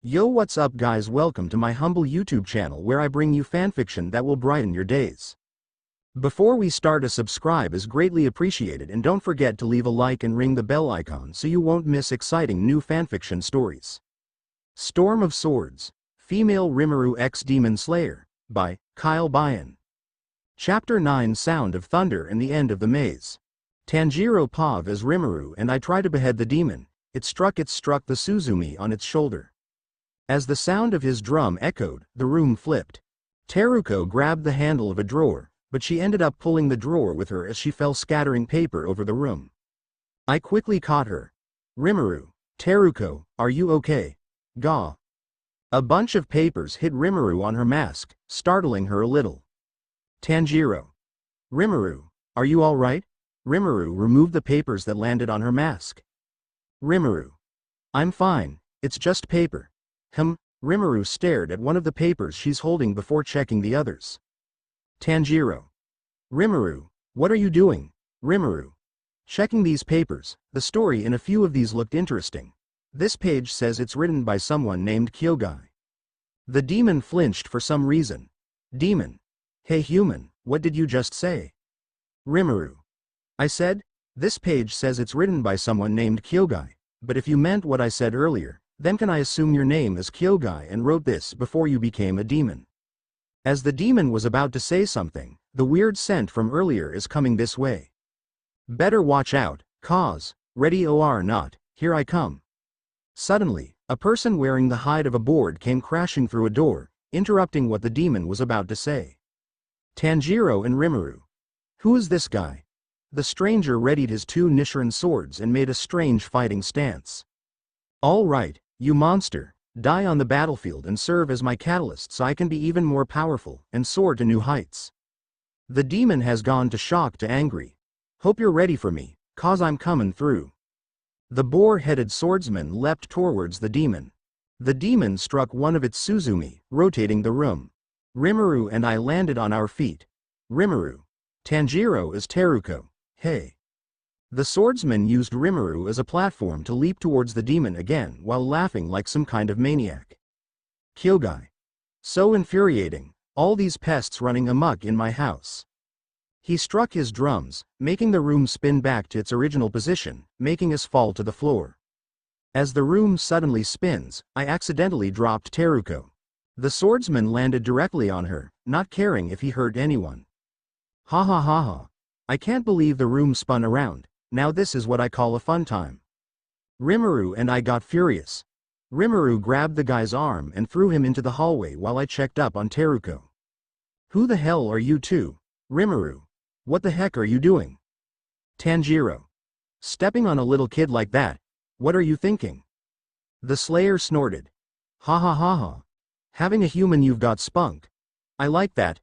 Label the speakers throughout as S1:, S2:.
S1: Yo, what's up guys, welcome to my humble YouTube channel where I bring you fanfiction that will brighten your days. Before we start, a subscribe is greatly appreciated, and don't forget to leave a like and ring the bell icon so you won't miss exciting new fanfiction stories. Storm of Swords, Female Rimuru X Demon Slayer, by KyleBayan. Chapter 9, Sound of Thunder and the End of the Maze. Tanjiro Pav as Rimuru, and I try to behead the demon. It struck the Suzumi on its shoulder. As the sound of his drum echoed, the room flipped. Teruko grabbed the handle of a drawer, but she ended up pulling the drawer with her as she fell, scattering paper over the room. I quickly caught her. Rimuru, Teruko, are you okay? Gah. A bunch of papers hit Rimuru on her mask, startling her a little. Tanjiro. Rimuru, are you all right? Rimuru removed the papers that landed on her mask. Rimuru. I'm fine, it's just paper. Rimuru stared at one of the papers she's holding before checking the others. Tanjiro. Rimuru, what are you doing? Rimuru. Checking these papers. The story in a few of these looked interesting. This page says it's written by someone named KyleBayan. The demon flinched for some reason. Demon. Hey human, what did you just say? Rimuru. I said, this page says it's written by someone named KyleBayan, but if you meant what I said earlier, then can I assume your name is KyleBayan and wrote this before you became a demon? As the demon was about to say something, the weird scent from earlier is coming this way. Better watch out, cause, ready or not, here I come. Suddenly, a person wearing the hide of a boar came crashing through a door, interrupting what the demon was about to say. Tanjiro and Rimuru. Who is this guy? The stranger readied his two Nichiren swords and made a strange fighting stance. All right, you monster, die on the battlefield and serve as my catalyst so I can be even more powerful and soar to new heights. The demon has gone to shock to angry. Hope you're ready for me, cause I'm coming through. The boar-headed swordsman leapt towards the demon. The demon struck one of its Suzumi, rotating the room. Rimuru and I landed on our feet. Rimuru. Tanjiro is Teruko. Hey. The swordsman used Rimuru as a platform to leap towards the demon again while laughing like some kind of maniac. KyleBayan. So infuriating, all these pests running amok in my house. He struck his drums, making the room spin back to its original position, making us fall to the floor. As the room suddenly spins, I accidentally dropped Teruko. The swordsman landed directly on her, not caring if he hurt anyone. Ha ha ha ha. I can't believe the room spun around. Now this is what I call a fun time. Rimuru and I got furious. Rimuru grabbed the guy's arm and threw him into the hallway while I checked up on Teruko. Who the hell are you two? Rimuru. What the heck are you doing? Tanjiro. Stepping on a little kid like that? What are you thinking? The Slayer snorted. Ha ha ha ha. Having a human, you've got spunk. I like that.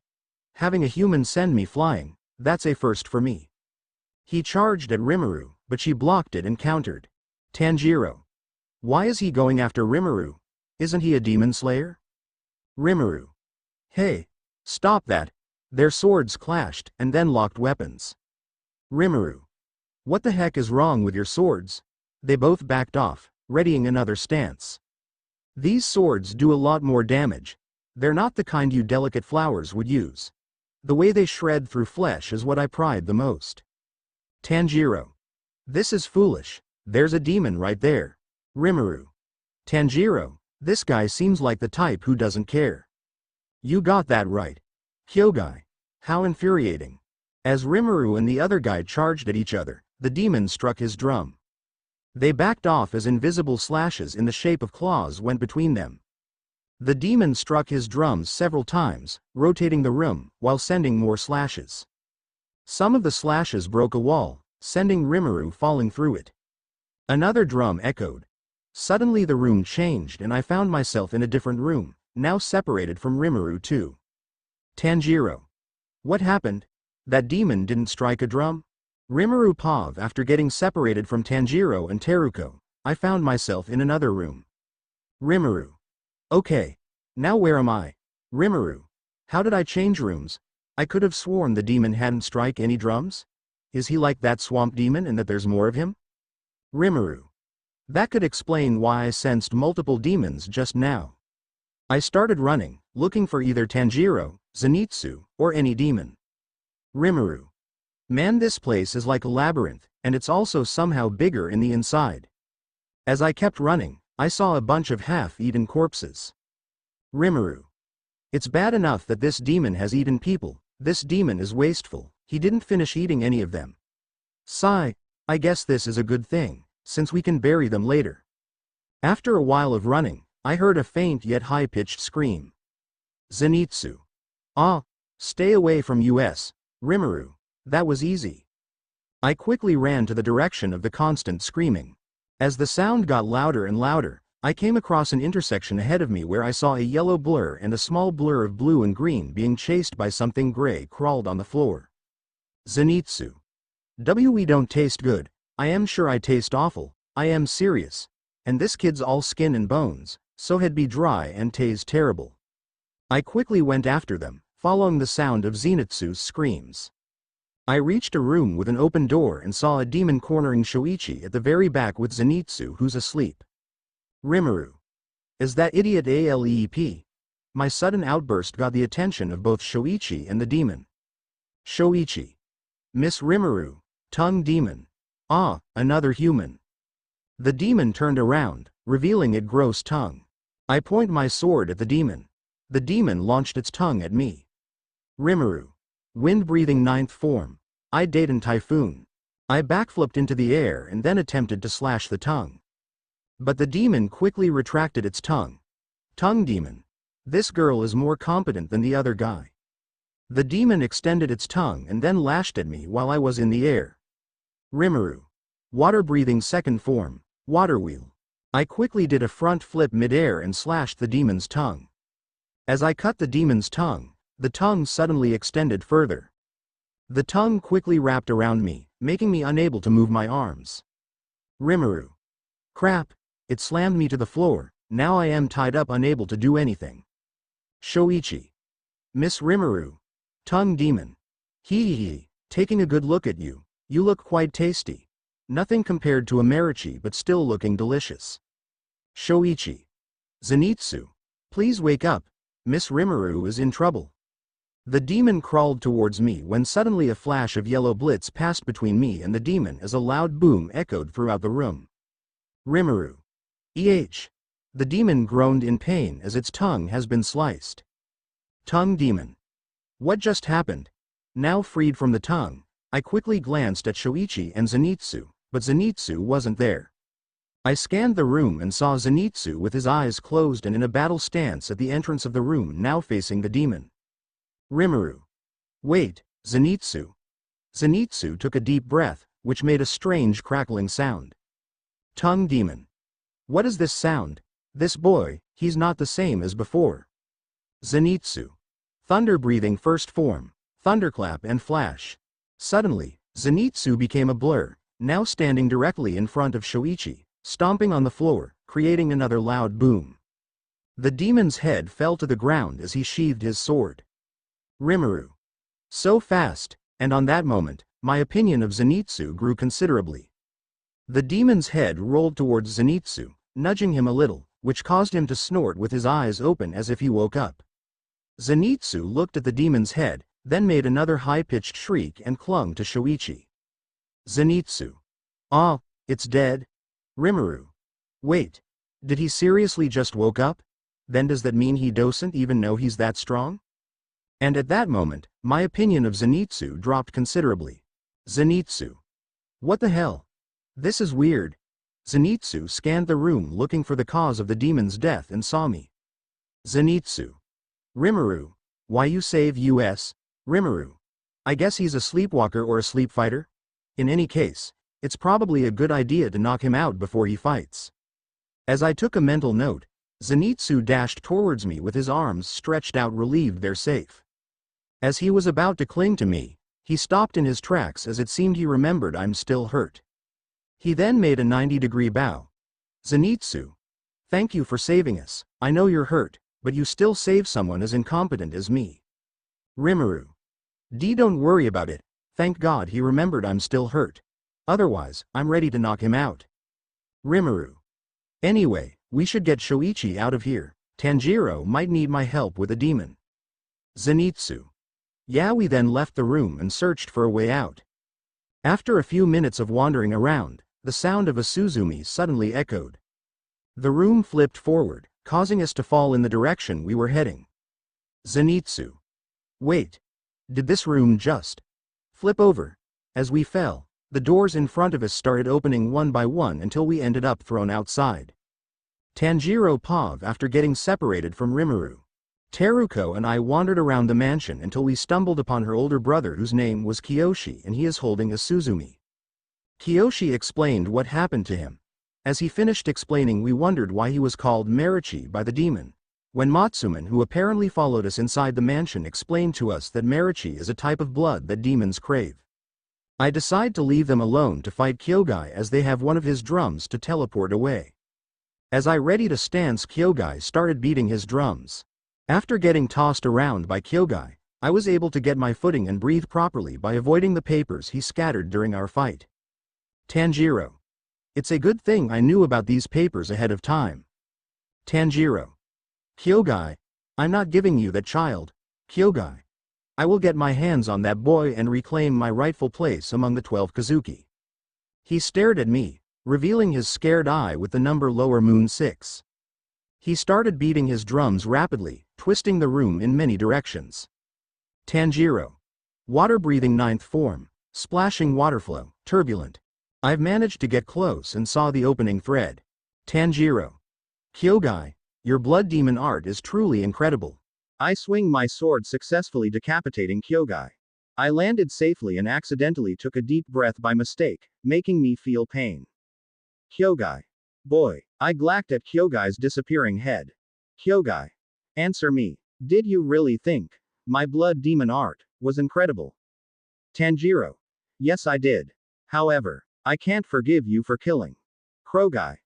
S1: Having a human send me flying, that's a first for me. He charged at Rimuru, but she blocked it and countered. Tanjiro. Why is he going after Rimuru? Isn't he a demon slayer? Rimuru. Hey. Stop that. Their swords clashed and then locked weapons. Rimuru. What the heck is wrong with your swords? They both backed off, readying another stance. These swords do a lot more damage. They're not the kind you delicate flowers would use. The way they shred through flesh is what I pride the most. Tanjiro. This is foolish. There's a demon right there. Rimuru. Tanjiro, this guy seems like the type who doesn't care. You got that right. KyleBayan. How infuriating. As Rimuru and the other guy charged at each other, the demon struck his drum. They backed off as invisible slashes in the shape of claws went between them. The demon struck his drums several times, rotating the room, while sending more slashes. Some of the slashes broke a wall, sending Rimuru falling through it. Another drum echoed. Suddenly the room changed and I found myself in a different room, now separated from Rimuru too. Tanjiro. What happened? That demon didn't strike a drum? Rimuru Pav. After getting separated from Tanjiro and Teruko, I found myself in another room. Rimuru. Okay. Now where am I? Rimuru. How did I change rooms? I could have sworn the demon hadn't strike any drums? Is he like that swamp demon and that there's more of him? Rimuru. That could explain why I sensed multiple demons just now. I started running, looking for either Tanjiro, Zenitsu, or any demon. Rimuru. Man, this place is like a labyrinth, and it's also somehow bigger in the inside. As I kept running, I saw a bunch of half-eaten corpses. Rimuru. It's bad enough that this demon has eaten people. This demon is wasteful. He didn't finish eating any of them. Sigh. I guess this is a good thing, since we can bury them later. After a while of running, I heard a faint yet high-pitched scream. Zenitsu. Ah, stay away from us, Rimuru. That was easy. I quickly ran to the direction of the constant screaming. As the sound got louder and louder, I came across an intersection ahead of me where I saw a yellow blur and a small blur of blue and green being chased by something gray crawled on the floor. Zenitsu. We don't taste good. I am sure I taste awful. I am serious. And this kid's all skin and bones, so he'd be dry and taste terrible. I quickly went after them, following the sound of Zenitsu's screams. I reached a room with an open door and saw a demon cornering Shoichi at the very back with Zenitsu, who's asleep. Rimuru. Is that idiot ALEP? My sudden outburst got the attention of both Shoichi and the demon. Shoichi. Miss Rimuru, tongue demon. Ah, another human. The demon turned around, revealing its gross tongue. I point my sword at the demon. The demon launched its tongue at me. Rimuru. Wind-breathing ninth form. I Dayton Typhoon. I backflipped into the air and then attempted to slash the tongue. But the demon quickly retracted its tongue. Tongue demon. This girl is more competent than the other guy. The demon extended its tongue and then lashed at me while I was in the air. Rimuru. Water-breathing second form. Water wheel. I quickly did a front flip mid-air and slashed the demon's tongue. As I cut the demon's tongue, the tongue suddenly extended further. The tongue quickly wrapped around me, making me unable to move my arms. Rimuru. Crap, it slammed me to the floor. Now I am tied up, unable to do anything. Shoichi. Miss Rimuru. Tongue demon. Hee, taking a good look at you. You look quite tasty. Nothing compared to a Marichi, but still looking delicious. Shoichi. Zenitsu. Please wake up. Miss Rimuru is in trouble. The demon crawled towards me when suddenly a flash of yellow blitz passed between me and the demon as a loud boom echoed throughout the room. Rimuru. The demon groaned in pain as its tongue has been sliced. Tongue demon. What just happened? Now freed from the tongue, I quickly glanced at Shoichi and Zenitsu, but Zenitsu wasn't there. I scanned the room and saw Zenitsu with his eyes closed and in a battle stance at the entrance of the room, now facing the demon. Rimuru. Wait, Zenitsu. Zenitsu took a deep breath, which made a strange crackling sound. Tongue demon. What is this sound? This boy, he's not the same as before. Zenitsu. Thunder breathing first form, thunderclap and flash. Suddenly, Zenitsu became a blur, now standing directly in front of Shoichi, stomping on the floor, creating another loud boom. The demon's head fell to the ground as he sheathed his sword. Rimuru. So fast, and on that moment, my opinion of Zenitsu grew considerably. The demon's head rolled towards Zenitsu, nudging him a little, which caused him to snort with his eyes open as if he woke up. Zenitsu looked at the demon's head, then made another high-pitched shriek and clung to Shoichi. Zenitsu. Ah, it's dead? Rimuru. Wait, did he seriously just woke up? Then does that mean he doesn't even know he's that strong? And at that moment, my opinion of Zenitsu dropped considerably. Zenitsu. What the hell? This is weird. Zenitsu scanned the room looking for the cause of the demon's death and saw me. Zenitsu. Rimuru. Why you save us? Rimuru. I guess he's a sleepwalker or a sleep fighter? In any case, it's probably a good idea to knock him out before he fights. As I took a mental note, Zenitsu dashed towards me with his arms stretched out, relieved they're safe. As he was about to cling to me, he stopped in his tracks as it seemed he remembered I'm still hurt. He then made a 90-degree bow. Zenitsu. Thank you for saving us. I know you're hurt, but you still save someone as incompetent as me. Rimuru. Don't worry about it. Thank God he remembered I'm still hurt. Otherwise, I'm ready to knock him out. Rimuru. Anyway, we should get Shoichi out of here. Tanjiro might need my help with a demon. Zenitsu. Yeah, we then left the room and searched for a way out. After a few minutes of wandering around, the sound of a Suzumi suddenly echoed. The room flipped forward, causing us to fall in the direction we were heading. Zenitsu. Wait. Did this room just flip over? As we fell, the doors in front of us started opening one by one until we ended up thrown outside. Tanjiro paused after getting separated from Rimuru. Teruko and I wandered around the mansion until we stumbled upon her older brother whose name was Kiyoshi and he is holding a Suzumi. Kiyoshi explained what happened to him. As he finished explaining, we wondered why he was called Marichi by the demon. When Matsuman, who apparently followed us inside the mansion, explained to us that Marichi is a type of blood that demons crave. I decide to leave them alone to fight Kyogai as they have one of his drums to teleport away. As I ready to stance, Kyogai started beating his drums. After getting tossed around by Kyogai, I was able to get my footing and breathe properly by avoiding the papers he scattered during our fight. Tanjiro. It's a good thing I knew about these papers ahead of time. Tanjiro. Kyogai. I'm not giving you that child, Kyogai. I will get my hands on that boy and reclaim my rightful place among the 12 Kazuki. He stared at me, revealing his scared eye with the number lower moon 6. He started beating his drums rapidly, twisting the room in many directions. Tanjiro. Water-breathing 9th form, splashing waterflow, turbulent. I've managed to get close and saw the opening thread. Tanjiro. Kyogai, your blood demon art is truly incredible. I swing my sword, successfully decapitating Kyogai. I landed safely and accidentally took a deep breath by mistake, making me feel pain. Kyogai. Boy, I glacked at Kyogai's disappearing head. Kyogai. Answer me. Did you really think my blood demon art was incredible? Tanjiro. Yes, I did. However, I can't forgive you for killing Kyogai.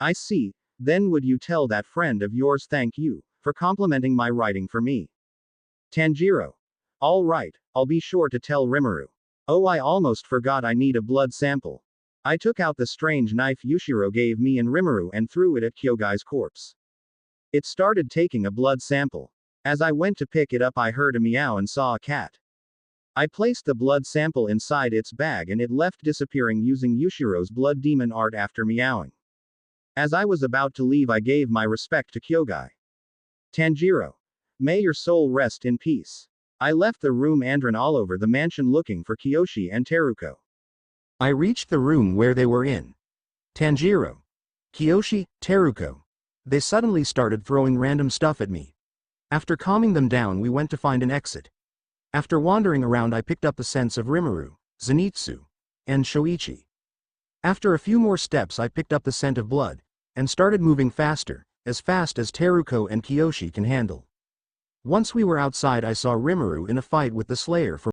S1: I see. Then would you tell that friend of yours thank you for complimenting my writing for me? Tanjiro. All right, I'll be sure to tell Rimuru. Oh, I almost forgot I need a blood sample. I took out the strange knife Yushiro gave me and Rimuru and threw it at Kyogai's corpse. It started taking a blood sample. As I went to pick it up, I heard a meow and saw a cat. I placed the blood sample inside its bag and it left, disappearing using Yushiro's blood demon art after meowing. As I was about to leave, I gave my respect to Kyogai. Tanjiro. May your soul rest in peace. I left the room and ran all over the mansion looking for Kiyoshi and Teruko. I reached the room where they were in. Tanjiro. Kiyoshi, Teruko. They suddenly started throwing random stuff at me. After calming them down, we went to find an exit. After wandering around, I picked up the scents of Rimuru, Zenitsu, and Shoichi. After a few more steps, I picked up the scent of blood, and started moving faster, as fast as Teruko and Kiyoshi can handle. Once we were outside, I saw Rimuru in a fight with the Slayer for